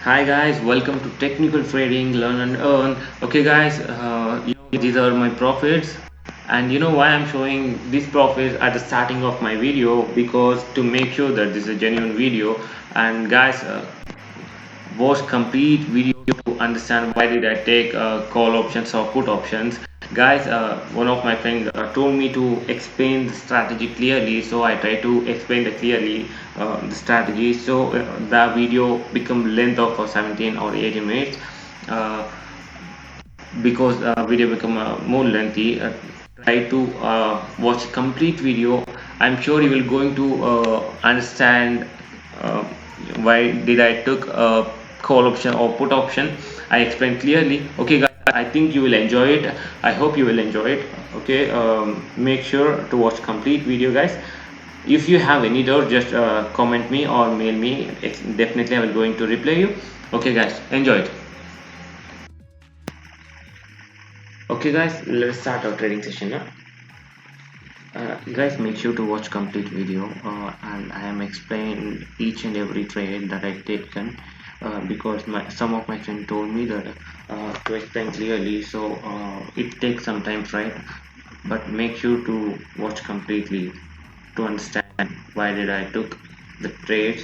Hi guys, welcome to Technical Trading Learn and Earn. Okay guys, these are my profits, and you know why I'm showing these profits at the starting of my video, because to make sure that this is a genuine video. And guys, watch complete video to understand why did I take call options or put options. Guys, one of my friends told me to explain the strategy clearly, so I try to explain the clearly the strategy. So the video become length of 17 or 18 minutes, uh, because video become more lengthy. Try to watch complete video. I'm sure you will going to understand uh, why did I took a call option or put option. I explained clearly. Okay guys, I think you will enjoy it. I hope you will enjoy it. Okay, make sure to watch complete video guys. If you have any doubt, just comment me or mail me. Definitely I will going to reply you. Okay guys, enjoy it. Okay guys, let's start our trading session now. Guys, make sure to watch complete video, and I am explaining each and every trade that I taken, because some of my friends told me that to explain clearly, so it takes some time, right? But make sure to watch completely to understand why did I took the trades.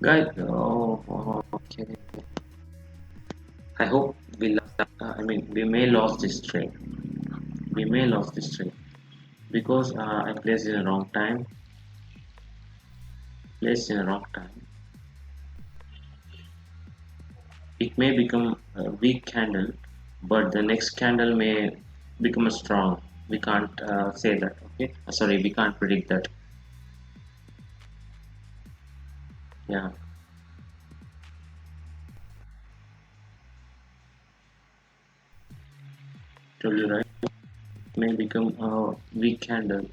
Guys, okay. I hope we lost. We may lost this trade. We may lost this trade because I placed in the wrong time. Placed in the wrong time. It may become a weak candle, but the next candle may become a strong. We can't say that. Okay, sorry, we can't predict that. Yeah, told you right. It may become a weak candle.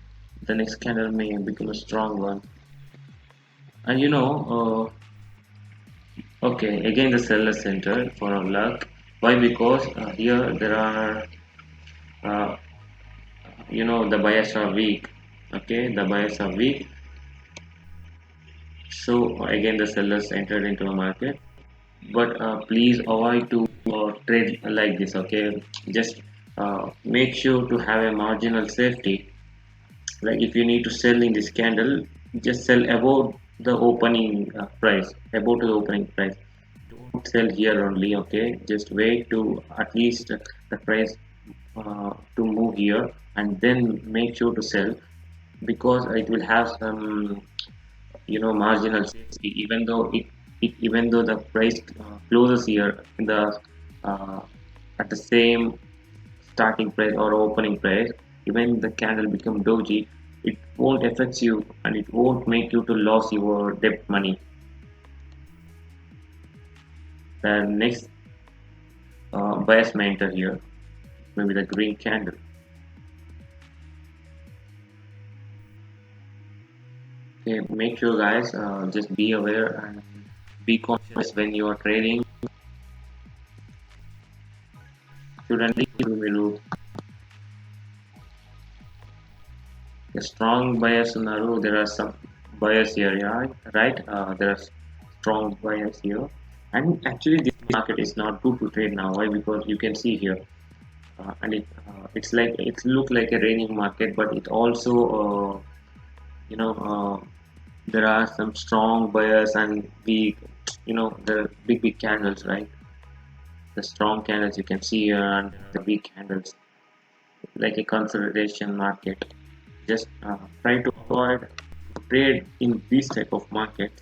The next candle may become a strong one. And okay, again the seller center for our luck. Why? Because here there are, uh, the buyers are weak. Okay, the buyers are weak. So again the sellers entered into a market, but please avoid to trade like this. Okay, just make sure to have a marginal safety. Like if you need to sell in this candle, just sell above the opening price, above to the opening price. Don't sell here only. Okay, just wait to at least the price to move here, and then make sure to sell, because it will have some marginal safety. Even though the price closes here in the uh, at the same starting price or opening price, even the candle become doji, it won't affect you and it won't make you to lose your debt money. The next bias may enter here, maybe the green candle. Okay, make sure guys, just be aware and be conscious when you are trading. Shouldn't leave the strong buyers uన్నారు. There are some buyers here, yeah, right? There are strong buyers here, and actually this market is not good to trade now. Why? Because you can see here, and it's like it look like a raining market, but it also you know uh, there are some strong buyers and big, the big candles, right? The strong candles you can see here, and the big candles, like a consolidation market. Just try to avoid trade in this type of market.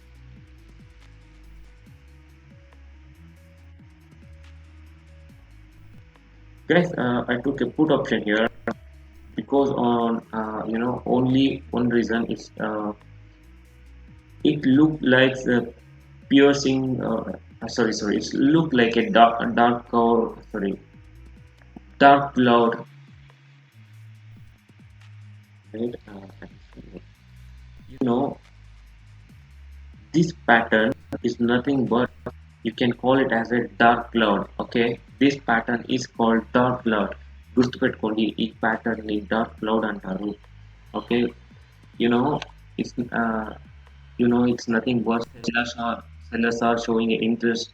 Guys, I took a put option here because on only one reason is it looked like a piercing, sorry, it looked like a dark color, sorry, dark cloud, right? You know, this pattern is nothing but, you can call it as a dark cloud. Okay, this pattern is called dark cloud. గుర్తుపెట్టుకోండి ఈ pattern ని dark cloud అంటారు. Okay, you know, it's it's nothing but sellers are showing interest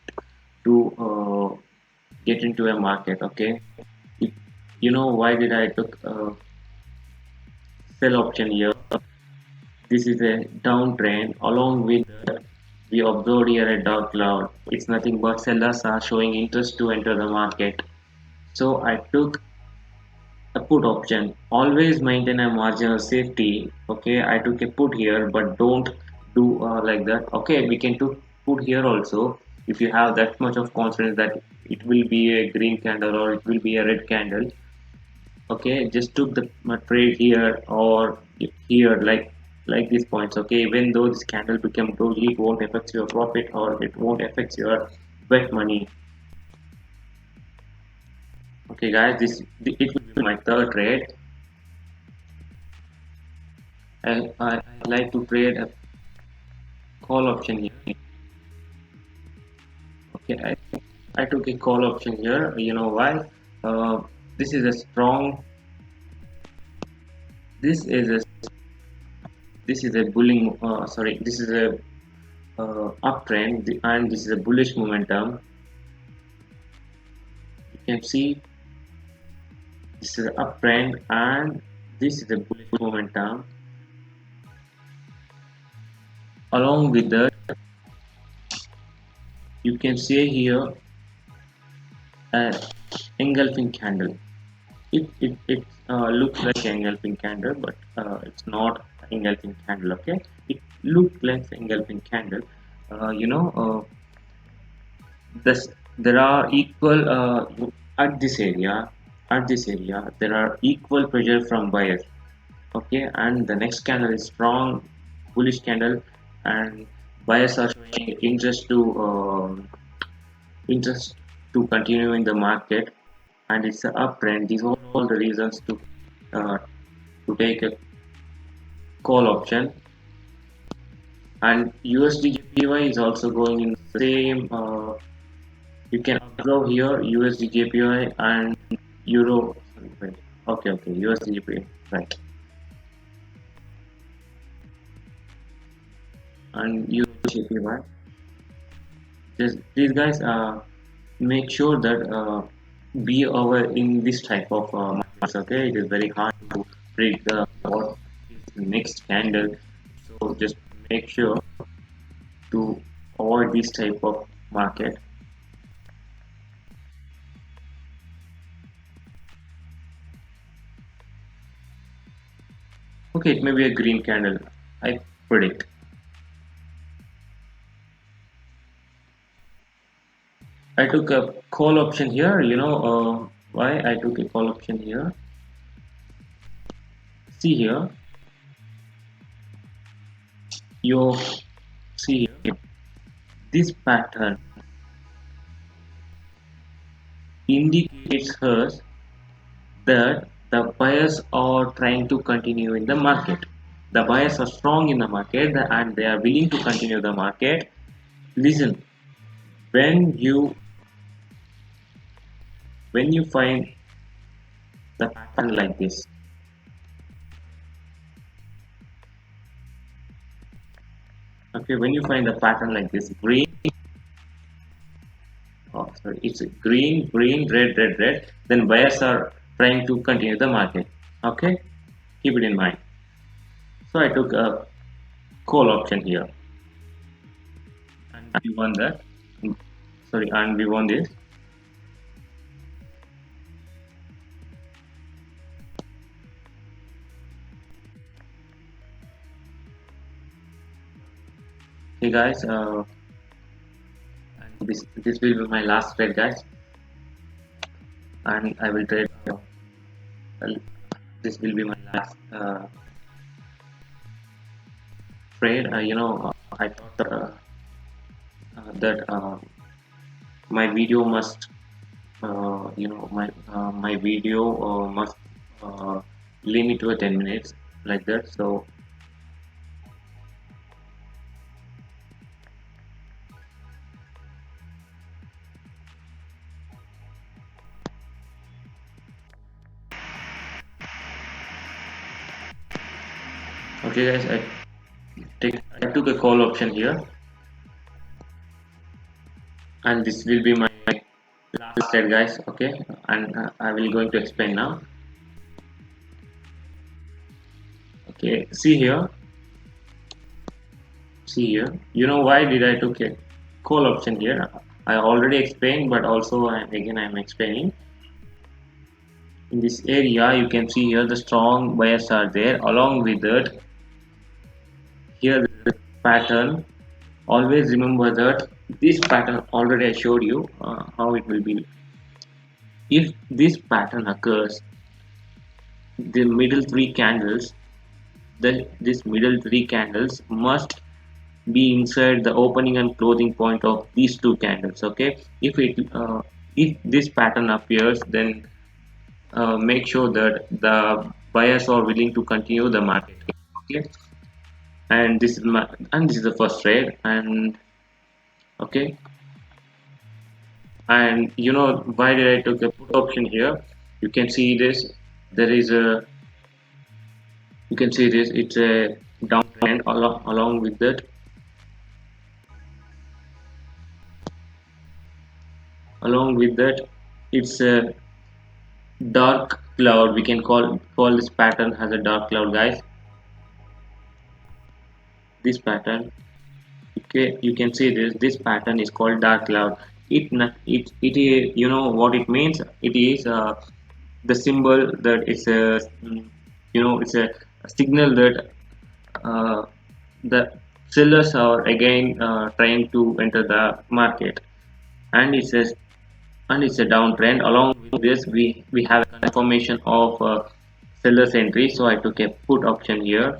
to get into a market. Okay, it, why did I took sell option here? This is a downtrend. Along with that, we observed here a dark cloud. It's nothing but sellers are showing interest to enter the market. So I took a put option. Always maintain a margin of safety. Okay, I took a put here, but don't do like that. Okay, we can do put here also if you have that much of confidence that it will be a green candle or it will be a red candle. Okay, just took the trade here or here, like these points. Okay, even though this candle became doji, it won't affect your profit or it won't affect your wet money. Okay guys, it will be my third trade. I like to trade a call option here. Okay, I took a call option here. You know why? uh, this is a strong, this is a this is a bullying, sorry, this is a uptrend, and this is a bullish momentum. You can see this is an uptrend and this is a bullish momentum. Along with that, you can see here an engulfing candle. It looks like an engulfing candle, but it's not engulfing candle. Okay, it looks like engulfing candle. You know, this there are equal at this area. At this area, there are equal pressure from buyers. Okay, and the next candle is strong bullish candle, and buyers are showing interest to continue in the market, and it's an uptrend. These are all the reasons uh, to take a call option. And USD JPY is also going in the same, you can observe here USD JPY and euro. Wait, okay, USD JPY, right, and euro JPY. Just these guys make sure that be over in this type of markets. Okay, it is very hard to predict the what is the next candle, so just make sure to avoid this type of market. Okay, it may be a green candle, I predict. I took a call option here. Why I took a call option here? See here, you see here, this pattern indicates us that the buyers are trying to continue in the market. The buyers are strong in the market and they are willing to continue the market. Listen, when you find the pattern like this, okay, when you find the pattern like this, green, oh sorry, it's green, red, then buyers are trying to continue the market. Okay, keep it in mind. So I took a call option here, and we won that. Sorry, and we won this. Hey guys, and this will be my last trade, guys, and I will trade. Well, this will be my last trade. I thought that my video must my video must limit to 10 minutes like that. So okay guys, I took a call option here, and this will be my last slide guys. Okay, and I will going to explain now. Okay, see here, you know why did I took a call option here? I already explained, but also I'm explaining. In this area you can see here the strong bias are there. Along with that, here the pattern, always remember that this pattern already I showed you how it will be. If this pattern occurs, the middle three candles, then this middle three candles must be inside the opening and closing point of these two candles. Okay, if this pattern appears, then make sure that the buyers are willing to continue the market. Okay, and this is the first trade. And okay, and you know why did I took a put option here? You can see this. There is a You can see this. It's a downtrend. Along with that, it's a dark cloud. We can call this pattern as a dark cloud, guys. This pattern, okay, you can see this pattern is called dark cloud. It is, you know what it means. It is the symbol that it's a it's a signal that uh, the sellers are again trying to enter the market, and it's a downtrend. Along with this, we have a confirmation of sellers entry, so I took a put option here.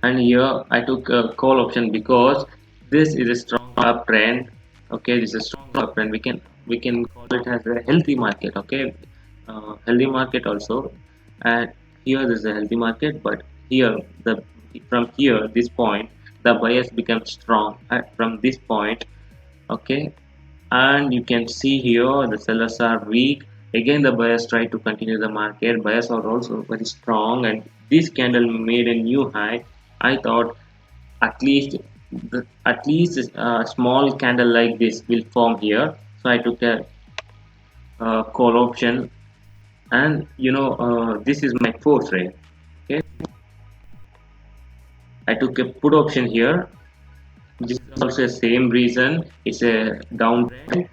And here I took a call option because this is a strong uptrend. Okay, this is a strong uptrend. We can call it as a healthy market. Okay, healthy market also. And here this is a healthy market, but here the from here this point the bias becomes strong from this point. Okay, and you can see here the sellers are weak. Again the buyers try to continue the market. Buyers are also very strong, and this candle made a new high. I thought at least a small candle like this will form here, so I took a call option. And this is my fourth trade. Okay, I took a put option here. This is also the same reason. It's a downtrend.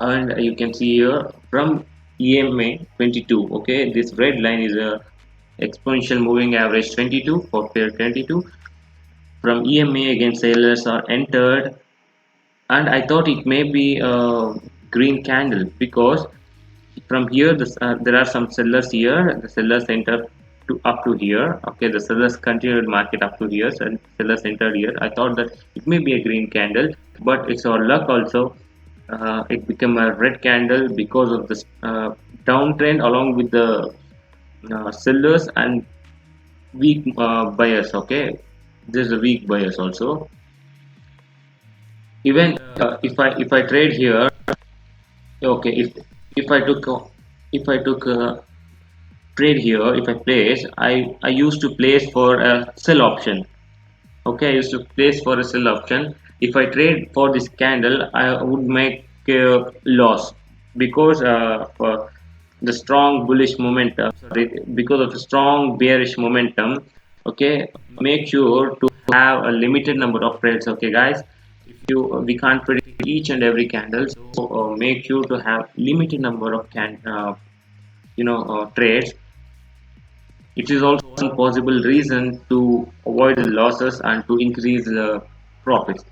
And you can see here from EMA 22. Okay, this red line is a exponential moving average 22 for pair 22. From EMA again sellers are entered, and I thought it may be a green candle because from here there are some sellers here. The sellers entered to up to here. Okay, the sellers continued market up to here, and sellers entered here. I thought that it may be a green candle, but it's our luck also. It became a red candle because of this downtrend along with the sellers and weak buyers. Okay, there's a weak buyers also. Even if I trade here, okay, if I took trade here, if I place, I used to place for a sell option. Okay, I used to place for a sell option. If I trade for this candle, I would make a loss because for the strong bullish momentum, sorry, because of the strong bearish momentum. Okay, make sure to have a limited number of trades. Okay guys, if you we can't predict each and every candle, so make sure to have limited number of trades. It is also one possible reason to avoid the losses and to increase the profits.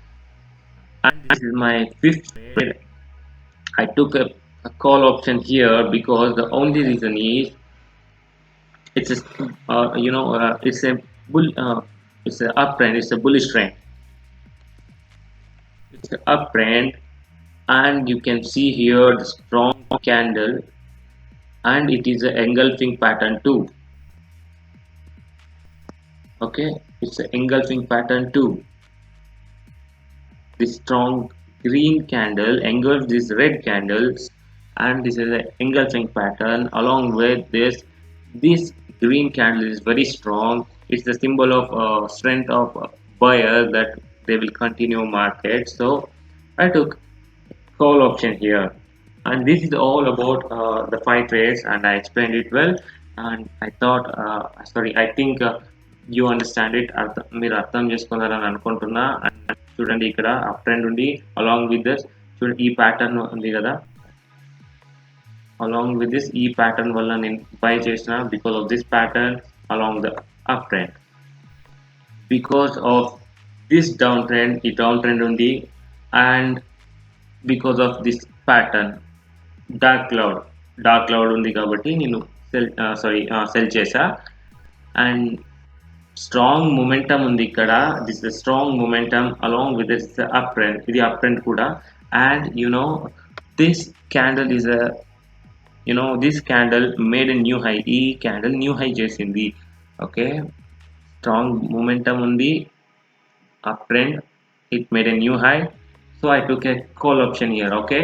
And this is my fifth trade. I took a call option here because the only reason is it's a it's a bull it's a uptrend, it's a bullish trend. uptrend, and you can see here the strong candle, and it is a engulfing pattern too. Okay, it's an engulfing pattern too. This strong green candle engulfs these red candles, and this is an engulfing pattern. Along with this green candle is very strong. It's the symbol of strength of buyer that they will continue market. So I took call option here, and this is all about the five trades, and I explained it well. And I thought sorry, I think you understand it. మీరు అర్థం చేసుకున్నారని అనుకుంటున్నా. And చూడండి ఇక్కడ up trend ఉండి along with this చూడండి ఈ pattern ఉంది కదా, along with this ఈ ప్యాటర్న్ వల్ల నేను బై చేసిన because of this pattern along the uptrend. Because of this downtrend ఈ downtrend ఉంది, and because of this pattern dark cloud ఉంది కాబట్టి నేను సెల్ చేసా. అండ్ స్ట్రాంగ్ మొమెంటం ఉంది ఇక్కడ. This the strong momentum along with this up trend, ఇది up trend కూడా. And this candle is this candle made a new high. ఈ candle new high చేసింది. ఓకే, స్ట్రాంగ్ మొమెంటం ఉంది, up trend, it made a new high. So I took a call option here. Okay,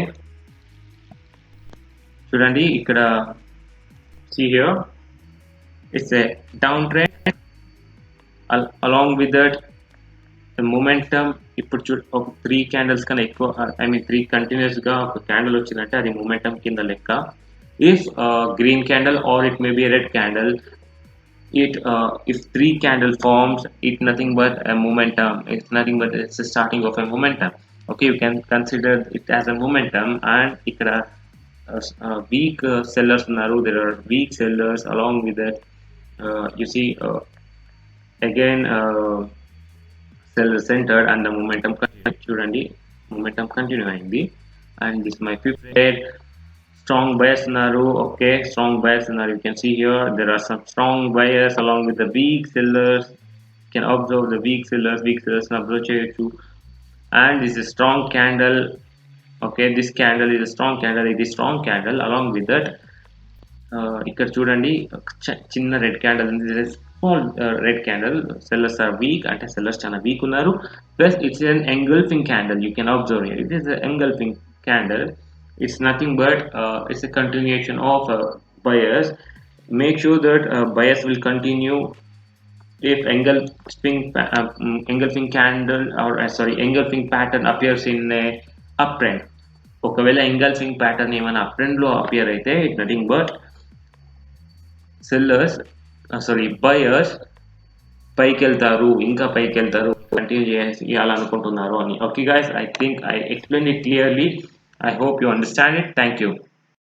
చూడండి ఇక్కడ see here, it's a downtrend. Along with that the momentum, ఇప్పుడు ఒక 3 candles కన్నా ఎక్కువ, I mean 3 continuous గా ఒక candle వచ్చిందంటే అది మొమెంటం కింద లెక్క. If green candle or it may be red candle, if 3 candle forms, it's nothing but a momentum. It's nothing but it's the starting of a momentum. Okay, you can consider it as a momentum. And ఇక్కడ weak sellers uన్నారు. There are weak sellers. Along with that you see again seller centered and the momentum చూడండి momentum continue అయింది. And this is my fifth trade. Strong buyers uన్నారు. Okay, strong buyers uన్నారు. You can see here there are some strong buyers along with the weak sellers. You can observe the weak sellers observe చేయొచ్చు. And this is a strong candle. Okay, this candle is a strong candle. It is strong candle. Along with that ఇక్కడ చూడండి చిన్న red candle ఉంది. Small red candle. Sellers are weak, అంటే sellers చాలా weak ఉన్నారు. Plus it's an engulfing candle. You can observe here, it is an engulfing candle. It's nothing but it's a continuation of buyers. Make sure that buyers will continue if engulfing candle or engulfing pattern appears in a uptrend. ఒకవేళ engulfing pattern ఏమైనా uptrend లో appear అయితే it nothing but sellers buyers పైకి వెళ్తారు, ఇంకా పైకి వెళ్తారు, continue చేయాలనుకుంటున్నారు అని. Okay guys, I think I explain it clearly. I hope you understand it. Thank you.